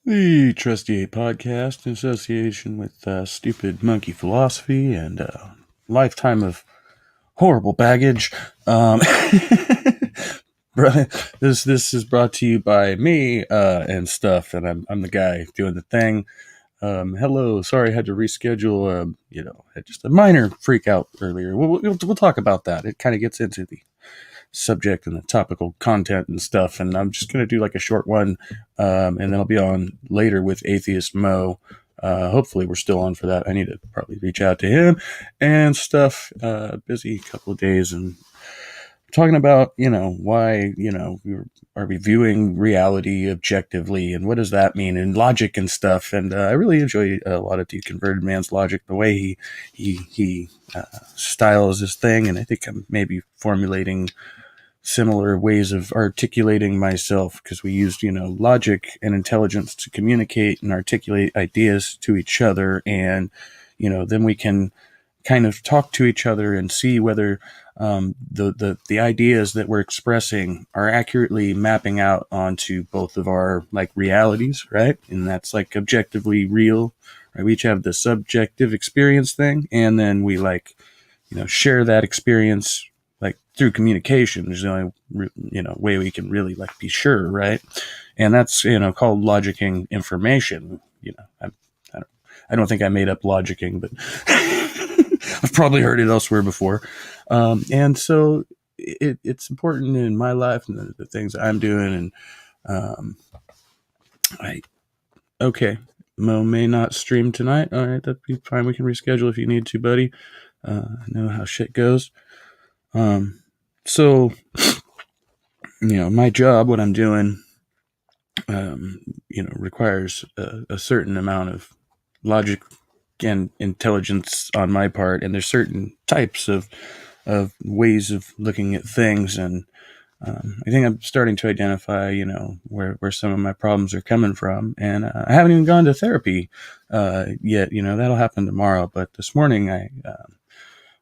The Trusty 8 podcast in association with Stupid Monkey Philosophy and lifetime of horrible baggage. Um, this is brought to you by me and stuff, and I'm the guy doing the thing. Hello, sorry I had to reschedule. Had just a minor freak out earlier. We'll talk about that. It kind of gets into the subject and the topical content and stuff. And I'm just going to do like a short one, and then I'll be on later with Atheist Mo. Hopefully we're still on for that. I need to probably reach out to him and stuff. Busy couple of days and talking about, why, are we viewing reality objectively and what does that mean and logic and stuff. And I really enjoy a lot of Deconverted Man's logic, the way he styles his thing. And I think I'm maybe formulating similar ways of articulating myself because we used, logic and intelligence to communicate and articulate ideas to each other. And, then we can kind of talk to each other and see whether the ideas that we're expressing are accurately mapping out onto both of our like realities, right? And that's like objectively real, right? We each have the subjective experience thing, and then we like, share that experience like through communication. Is the only way we can really like be sure, right? And that's called logicking information. I don't think I made up logicking, but I've probably heard it elsewhere before. And so it's important in my life and the things I'm doing. And okay, Mo may not stream tonight. All right, that'd be fine. We can reschedule if you need to, buddy. I know how shit goes. So, my job, what I'm doing, requires a certain amount of logic and intelligence on my part. And there's certain types of ways of looking at things. And I think I'm starting to identify, where some of my problems are coming from. And I haven't even gone to therapy yet. That'll happen tomorrow. But this morning,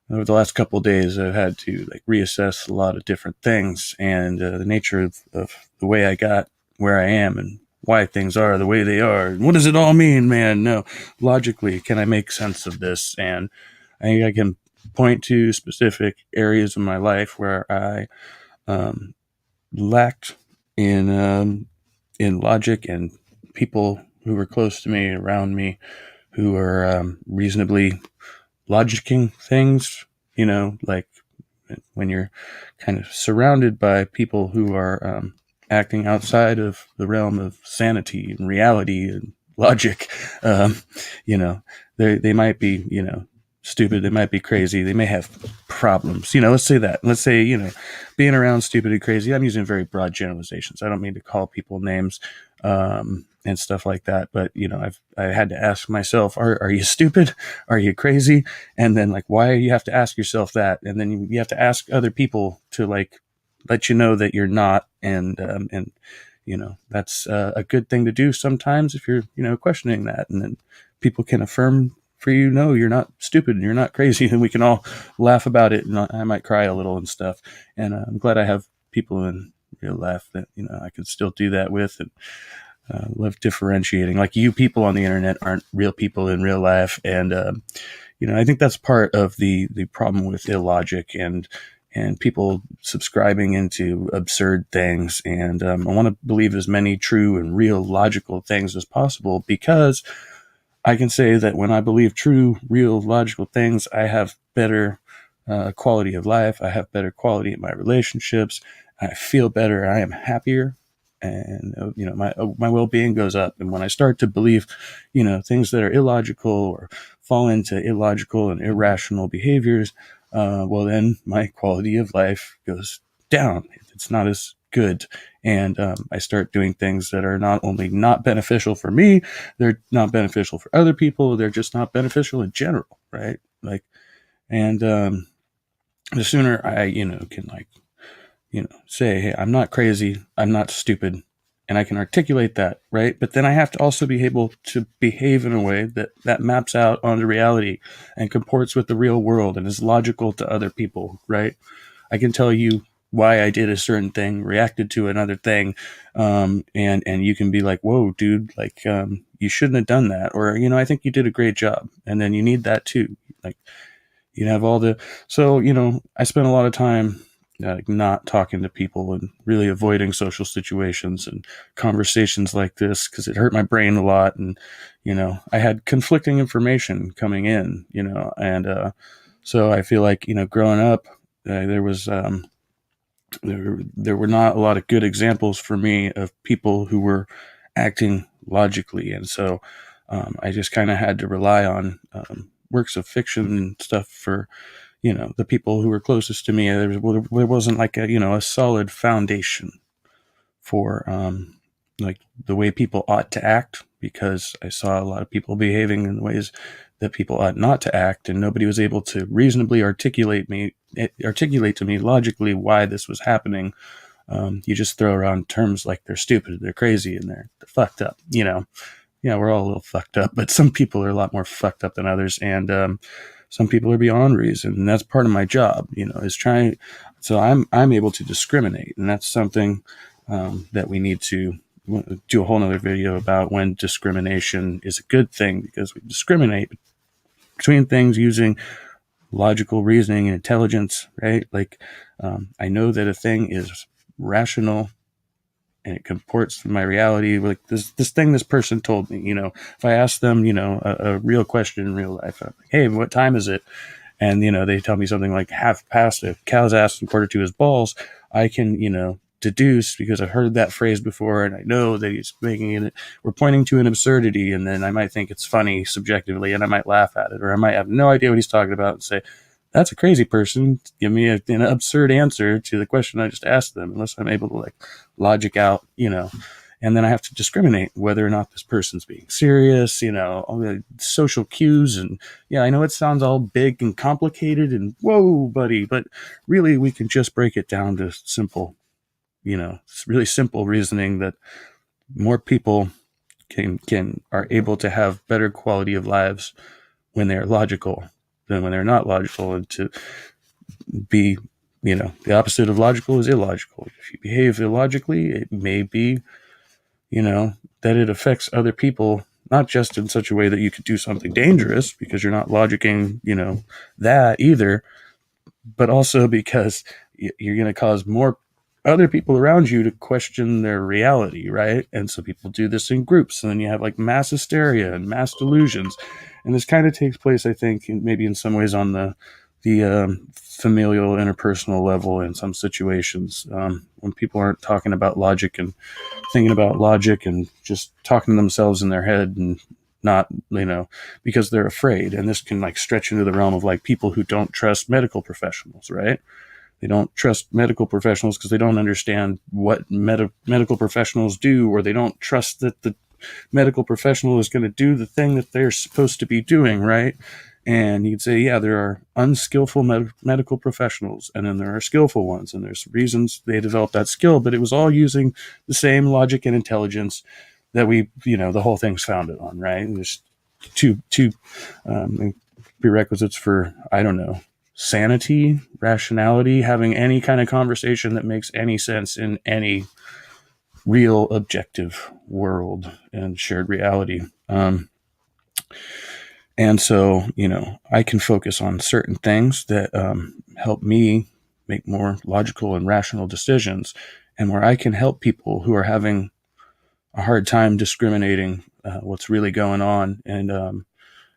over the last couple of days, I've had to like reassess a lot of different things and the nature of the way I got where I am and why things are the way they are. And what does it all mean, man? No, logically, can I make sense of this? And I think I can point to specific areas of my life where I lacked in logic, and people who were close to me, around me, who are reasonably logicking things, like when you're kind of surrounded by people who are acting outside of the realm of sanity and reality and logic, they might be, stupid. They might be crazy. They may have problems. Let's say that. Let's say, being around stupid and crazy. I'm using very broad generalizations. I don't mean to call people names and stuff like that. But, I had to ask myself, are you stupid? Are you crazy? And then like, why you have to ask yourself that? And then you have to ask other people to like, let you know that you're not. And that's a good thing to do sometimes if you're, questioning that. And then people can affirm for you, no, you're not stupid and you're not crazy, and we can all laugh about it. And I might cry a little and stuff. And I'm glad I have people in real life that I can still do that with, and love differentiating. Like, you people on the internet aren't real people in real life, and I think that's part of the problem with illogic and people subscribing into absurd things. And I want to believe as many true and real logical things as possible, because I can say that when I believe true, real, logical things, I have better quality of life. I have better quality in my relationships. I feel better. I am happier, and my well-being goes up. And when I start to believe, things that are illogical or fall into illogical and irrational behaviors, well, then my quality of life goes down. It's not as good. And I start doing things that are not only not beneficial for me, they're not beneficial for other people. They're just not beneficial in general, right? Like, and the sooner I, can like, say, hey, I'm not crazy, I'm not stupid, and I can articulate that, right? But then I have to also be able to behave in a way that maps out onto reality and comports with the real world and is logical to other people, right? I can tell you why I did a certain thing, reacted to another thing, and you can be like, whoa, dude, like you shouldn't have done that, or I think you did a great job, and then you need that too, like you have all the so I spent a lot of time not talking to people and really avoiding social situations and conversations like this because it hurt my brain a lot, and I had conflicting information coming in, and so I feel like growing up there was there were not a lot of good examples for me of people who were acting logically, and so I just kind of had to rely on works of fiction and stuff for the people who were closest to me. There wasn't like a solid foundation for like the way people ought to act, because I saw a lot of people behaving in ways that people ought not to act, and nobody was able to reasonably articulate to me logically why this was happening. You just throw around terms like they're stupid, they're crazy, and they're fucked up. Yeah, we're all a little fucked up, but some people are a lot more fucked up than others, and some people are beyond reason, and that's part of my job. Is trying. So I'm able to discriminate, and that's something that we need to do a whole nother video about, when discrimination is a good thing, because we discriminate between things using logical reasoning and intelligence, right? Like I know that a thing is rational and it comports with my reality. Like this thing this person told me, if I ask them, a real question in real life, I'm like, hey, what time is it? And they tell me something like half past a cow's ass and quarter to his balls. I can deduce, because I've heard that phrase before, and I know that he's making it, we're pointing to an absurdity, and then I might think it's funny subjectively, and I might laugh at it, or I might have no idea what he's talking about and say, that's a crazy person, give me an absurd answer to the question I just asked them, unless I'm able to like logic out, and then I have to discriminate whether or not this person's being serious, all the social cues. And yeah, I know it sounds all big and complicated and whoa, buddy, but really we can just break it down to simple, it's really simple reasoning, that more people are able to have better quality of lives when they're logical than when they're not logical. And to be, the opposite of logical is illogical. If you behave illogically, it may be that it affects other people, not just in such a way that you could do something dangerous because you're not logicking, that either, but also because you're going to cause more other people around you to question their reality, right? And so people do this in groups, and then you have like mass hysteria and mass delusions. And this kind of takes place, I think, maybe in some ways on the familial, interpersonal level in some situations, when people aren't talking about logic and thinking about logic and just talking to themselves in their head, and not, because they're afraid. And this can like stretch into the realm of like people who don't trust medical professionals, right? They don't trust medical professionals because they don't understand what medical professionals do, or they don't trust that the medical professional is going to do the thing that they're supposed to be doing, right? And you'd say, yeah, there are unskillful medical professionals, and then there are skillful ones, and there's reasons they developed that skill, but it was all using the same logic and intelligence that we, the whole thing's founded on, right? And there's two prerequisites for, I don't know, sanity, rationality, having any kind of conversation that makes any sense in any real objective world and shared reality. And so, I can focus on certain things that help me make more logical and rational decisions, and where I can help people who are having a hard time discriminating what's really going on. And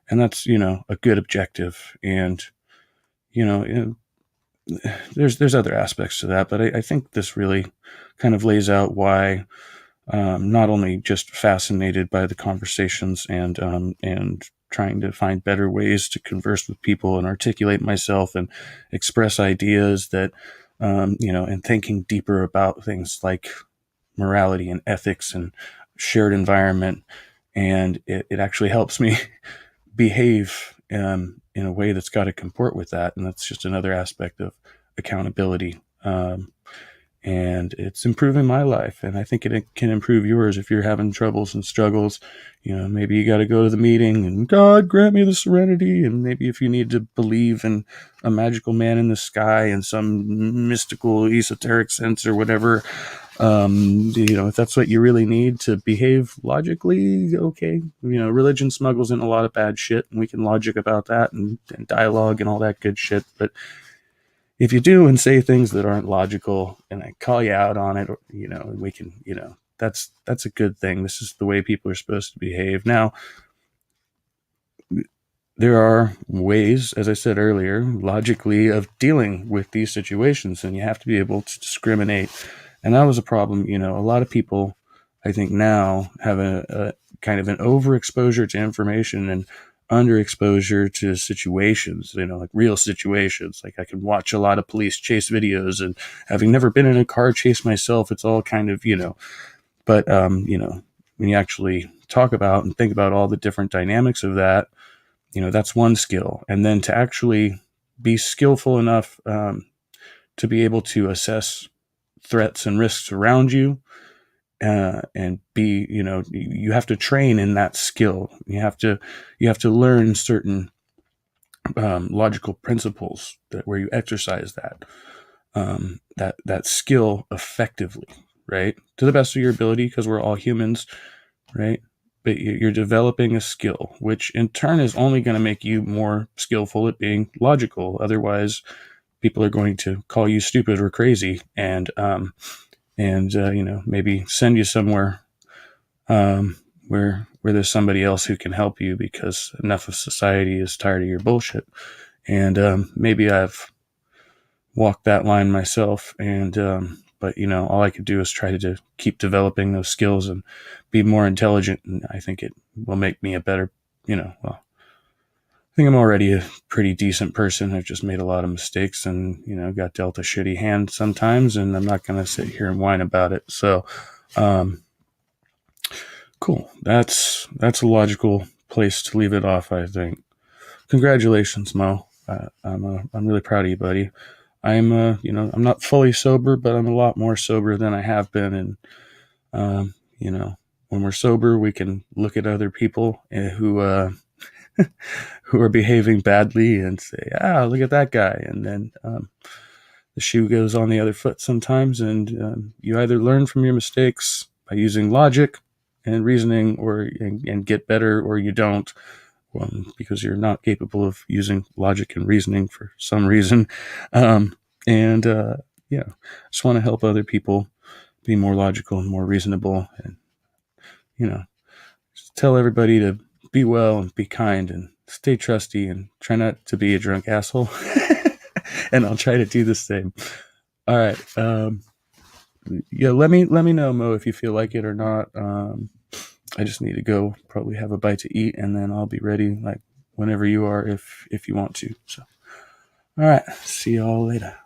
that's, a good objective. And, there's other aspects to that, but I think this really kind of lays out why not only just fascinated by the conversations and trying to find better ways to converse with people and articulate myself and express ideas that, and thinking deeper about things like morality and ethics and shared environment. And it actually helps me behave in a way that's got to comport with that. And that's just another aspect of accountability. and it's improving my life, and I think it can improve yours. If you're having troubles and struggles, maybe you got to go to the meeting and God grant me the serenity, and maybe if you need to believe in a magical man in the sky in some mystical esoteric sense or whatever, if that's what you really need to behave logically, okay. Religion smuggles in a lot of bad shit, and we can logic about that and dialogue and all that good shit, but if you do and say things that aren't logical and I call you out on it, we can, that's a good thing. This is the way people are supposed to behave. Now, there are ways, as I said earlier, logically of dealing with these situations, and you have to be able to discriminate. And that was a problem. A lot of people, I think, now have a kind of an overexposure to information and underexposure to situations, like real situations. Like I can watch a lot of police chase videos, and having never been in a car chase myself, it's all kind of, but, when you actually talk about and think about all the different dynamics of that, that's one skill. And then to actually be skillful enough to be able to assess threats and risks around you, and be, you have to train in that skill. You have to learn certain logical principles where you exercise that skill effectively, right? To the best of your ability, because we're all humans, right? But you're developing a skill, which in turn is only going to make you more skillful at being logical. Otherwise, people are going to call you stupid or crazy, and maybe send you somewhere where there's somebody else who can help you, because enough of society is tired of your bullshit. And maybe I've walked that line myself, and but all I could do is try to keep developing those skills and be more intelligent, and I think it will make me a better, I think I'm already a pretty decent person. I've just made a lot of mistakes and, got dealt a shitty hand sometimes, and I'm not going to sit here and whine about it. So, cool. That's a logical place to leave it off, I think. Congratulations, Mo. I'm really proud of you, buddy. I'm not fully sober, but I'm a lot more sober than I have been. And, when we're sober, we can look at other people who who are behaving badly and say, look at that guy. And then the shoe goes on the other foot sometimes. And you either learn from your mistakes by using logic and reasoning and get better, or you don't, because you're not capable of using logic and reasoning for some reason. Just want to help other people be more logical and more reasonable, and, just tell everybody to be well and be kind and stay trusty and try not to be a drunk asshole. And I'll try to do the same. All right. Let me know, Mo, if you feel like it or not. I just need to go probably have a bite to eat, and then I'll be ready like whenever you are, if you want to. So, all right. See y'all later.